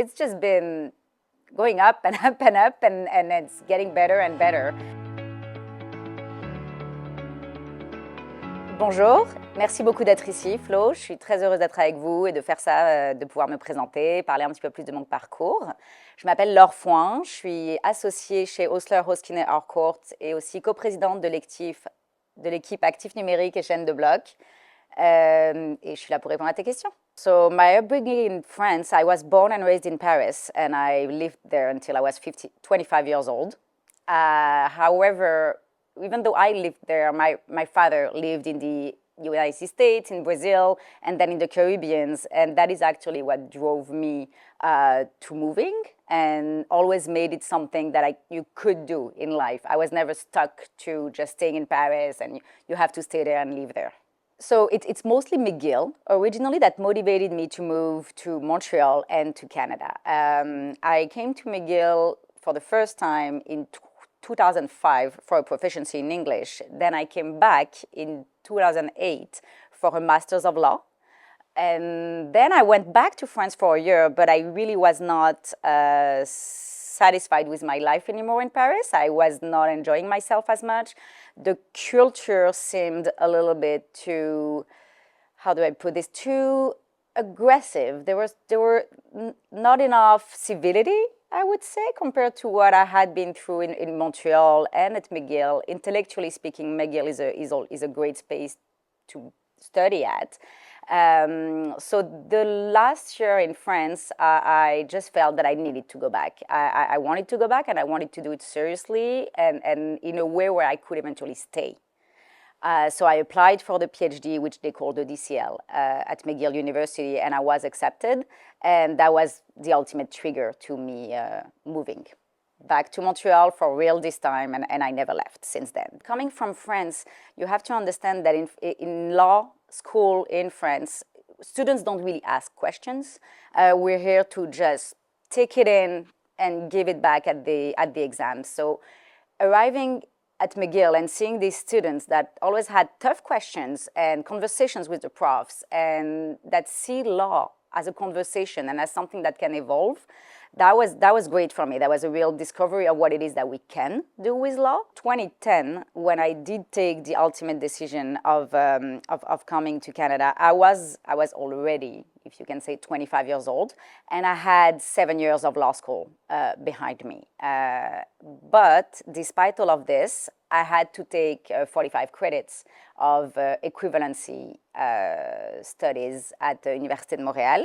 it's just been going up and up and up, and it's getting better and better. Bonjour, merci beaucoup d'être ici, Flo. Je suis très heureuse d'être avec vous et de faire ça, de pouvoir me présenter, parler un petit peu plus de mon parcours. Je m'appelle Laure Foin, je suis associée chez Osler Hoskiner Harcourt et aussi coprésidente de l'équipe Actif Numérique et chaîne de blog. Et je suis là pour répondre à tes questions. So my upbringing in France, I was born and raised in Paris, and I lived there until I was 25 years old. However, even though I lived there, my father lived in the United States, in Brazil, and then in the Caribbean, and that is actually what drove me to moving and always made it something that you could do in life. I was never stuck to just staying in Paris and you have to stay there and live there. So it's mostly McGill originally that motivated me to move to Montreal and to Canada. I came to McGill for the first time in 2005 for a proficiency in English. Then I came back in 2008 for a Master's of Law. And then I went back to France for a year, but I really was not satisfied with my life anymore in Paris. I was not enjoying myself as much. The culture seemed a little bit too, how do I put this, too aggressive. There were not enough civility, I would say, compared to what I had been through in Montreal and at McGill. Intellectually speaking, McGill is a great space to study at. So the last year in France, I just felt that I needed to go back. I wanted to go back, and I wanted to do it seriously and in a way where I could eventually stay. So I applied for the PhD, which they call the DCL, at McGill University, and I was accepted. And that was the ultimate trigger to me moving back to Montreal for real this time, and I never left since then. Coming from France, you have to understand that in law school in France, students don't really ask questions. We're here to just take it in and give it back at the exam. So arriving at McGill and seeing these students that always had tough questions and conversations with the profs and that see law as a conversation and as something that can evolve, that was great for me. That was a real discovery of what it is that we can do with law. 2010, when I did take the ultimate decision of coming to Canada, I was already, if you can say, 25 years old, and I had 7 years of law school behind me. But despite all of this, I had to take 45 credits of equivalency studies at the Université de Montreal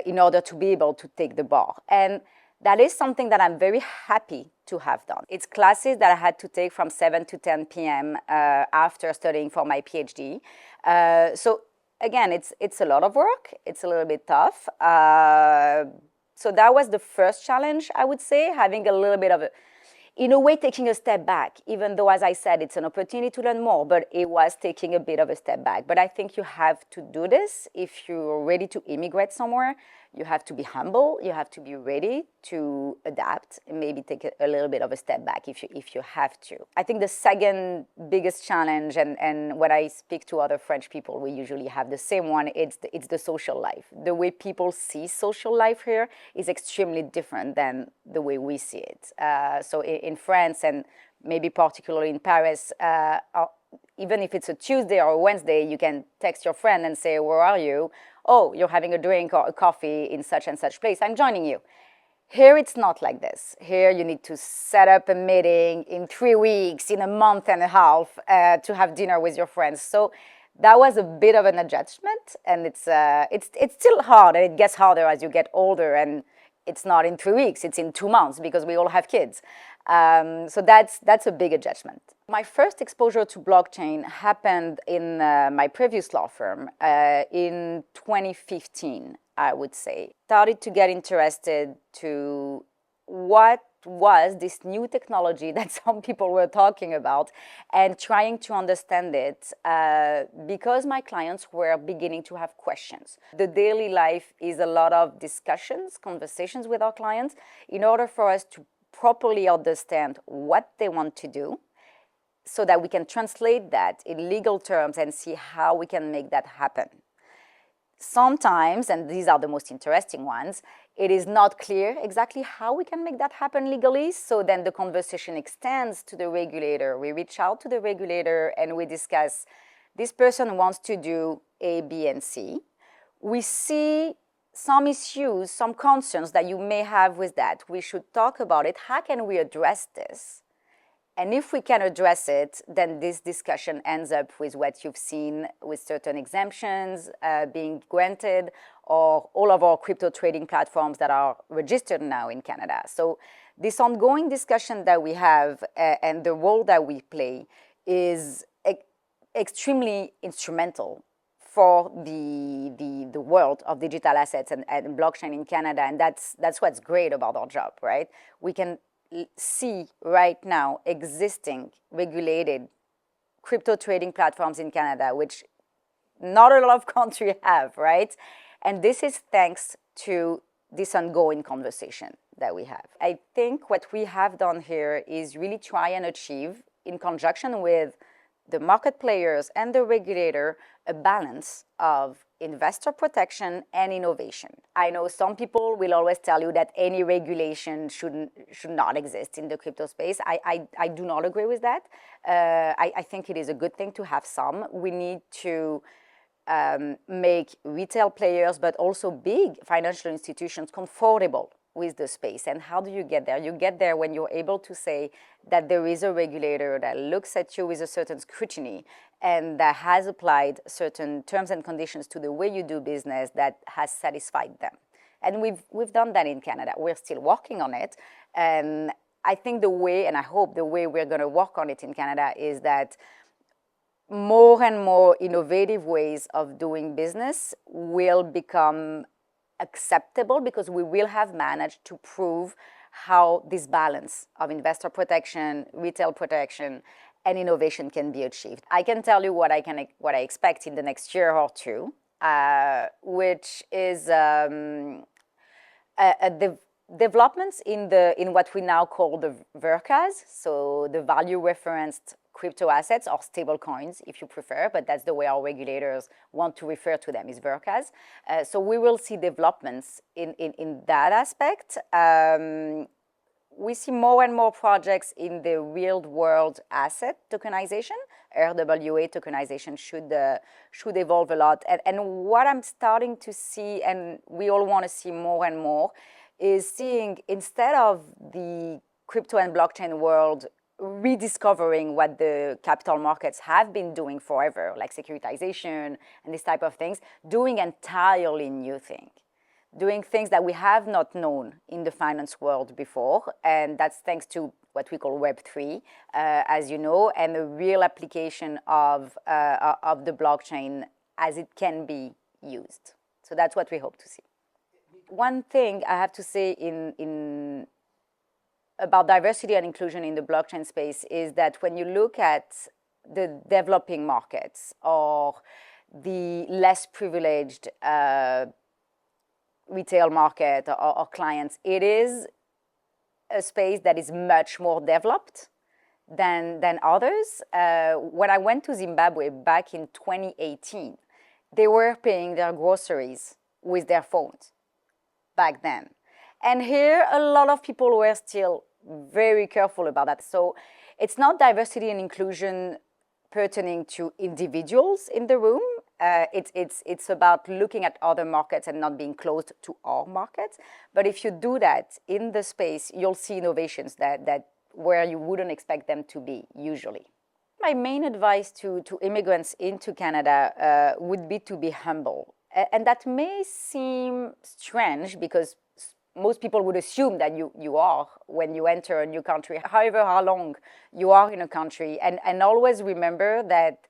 in order to be able to take the bar. And that is something that I'm very happy to have done. It's classes that I had to take from 7 to 10 p.m. After studying for my PhD. So again, it's a lot of work. It's a little bit tough. So that was the first challenge, I would say, having a little bit of in a way, taking a step back, even though, as I said, it's an opportunity to learn more, but it was taking a bit of a step back. But I think you have to do this if you're ready to immigrate somewhere. You have to be humble. You have to be ready to adapt and maybe take a little bit of a step back if you have to. I think the second biggest challenge, and when I speak to other French people, we usually have the same one, it's the social life. The way people see social life here is extremely different than the way we see it. So in France, and maybe particularly in Paris, even if it's a Tuesday or a Wednesday, you can text your friend and say, where are you? Oh, you're having a drink or a coffee in such and such place. I'm joining you. Here, it's not like this. Here, you need to set up a meeting in 3 weeks, in a month and a half, to have dinner with your friends. So that was a bit of an adjustment, and it's still hard, and it gets harder as you get older, and it's not in 3 weeks, it's in 2 months because we all have kids. So that's a big adjustment. My first exposure to blockchain happened in my previous law firm in 2015, I would say. Started to get interested to what was this new technology that some people were talking about and trying to understand it because my clients were beginning to have questions. The daily life is a lot of discussions, conversations with our clients in order for us to properly understand what they want to do so that we can translate that in legal terms and see how we can make that happen. Sometimes, and these are the most interesting ones, it is not clear exactly how we can make that happen legally. So then the conversation extends to the regulator. We reach out to the regulator and we discuss, this person wants to do A, B, and C. We see some issues, some concerns that you may have with that. We should talk about it. How can we address this? And if we can address it, then this discussion ends up with what you've seen with certain exemptions being granted, or all of our crypto trading platforms that are registered now in Canada. So this ongoing discussion that we have and the role that we play is extremely instrumental for the world of digital assets and blockchain in Canada. And that's what's great about our job, right? We can see right now existing regulated crypto trading platforms in Canada, which not a lot of countries have, right? And this is thanks to this ongoing conversation that we have. I think what we have done here is really try and achieve, in conjunction with the market players and the regulator, a balance of investor protection and innovation. I know some people will always tell you that any regulation should not exist in the crypto space. I do not agree with that. I think it is a good thing to have some. We need to make retail players, but also big financial institutions, comfortable with the space. And how do you get there? You get there when you're able to say that there is a regulator that looks at you with a certain scrutiny and that has applied certain terms and conditions to the way you do business that has satisfied them. And we've done that in Canada. We're still working on it. And I think the way, and I hope the way we're going to work on it in Canada, is that more and more innovative ways of doing business will become acceptable, because we will have managed to prove how this balance of investor protection, retail protection, and innovation can be achieved. I can tell you what I expect in the next year or two, which is developments in what we now call the VRCAs, so the value referenced crypto assets, or stable coins if you prefer, but that's the way our regulators want to refer to them, is VRCAs. So we will see developments in that aspect. We see more and more projects in the real world asset tokenization. RWA tokenization should evolve a lot. And what I'm starting to see, and we all want to see more and more, is seeing, instead of the crypto and blockchain world rediscovering what the capital markets have been doing forever, like securitization and this type of things, doing entirely new things. Doing things that we have not known in the finance world before, and that's thanks to what we call Web3, as you know, and the real application of the blockchain as it can be used. So that's what we hope to see. One thing I have to say about diversity and inclusion in the blockchain space is that when you look at the developing markets or the less privileged retail market or clients, it is a space that is much more developed than others. When I went to Zimbabwe back in 2018, they were paying their groceries with their phones back then. And here, a lot of people were still very careful about that. So it's not diversity and inclusion pertaining to individuals in the room. It's about looking at other markets and not being closed to our markets. But if you do that in the space, you'll see innovations that where you wouldn't expect them to be usually. My main advice to immigrants into Canada would be to be humble. And that may seem strange, because most people would assume that you are when you enter a new country, however how long you are in a country. And always remember that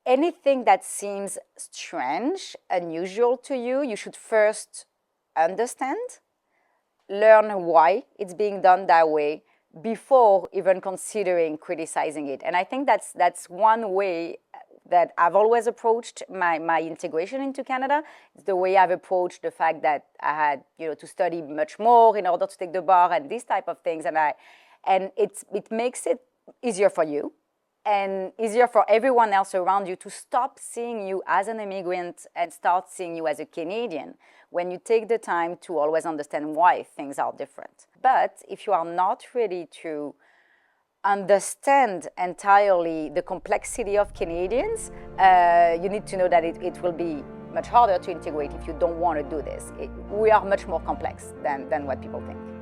anything that seems strange, unusual to you, you should first understand, learn why it's being done that way before even considering criticizing it. And I think that's one way that I've always approached my integration into Canada. It's the way I've approached the fact that I had to study much more in order to take the bar and these type of things. And it makes it easier for you. and easier for everyone else around you to stop seeing you as an immigrant and start seeing you as a Canadian when you take the time to always understand why things are different. But if you are not ready to understand entirely the complexity of Canadians, you need to know that it will be much harder to integrate if you don't want to do this. We are much more complex than what people think.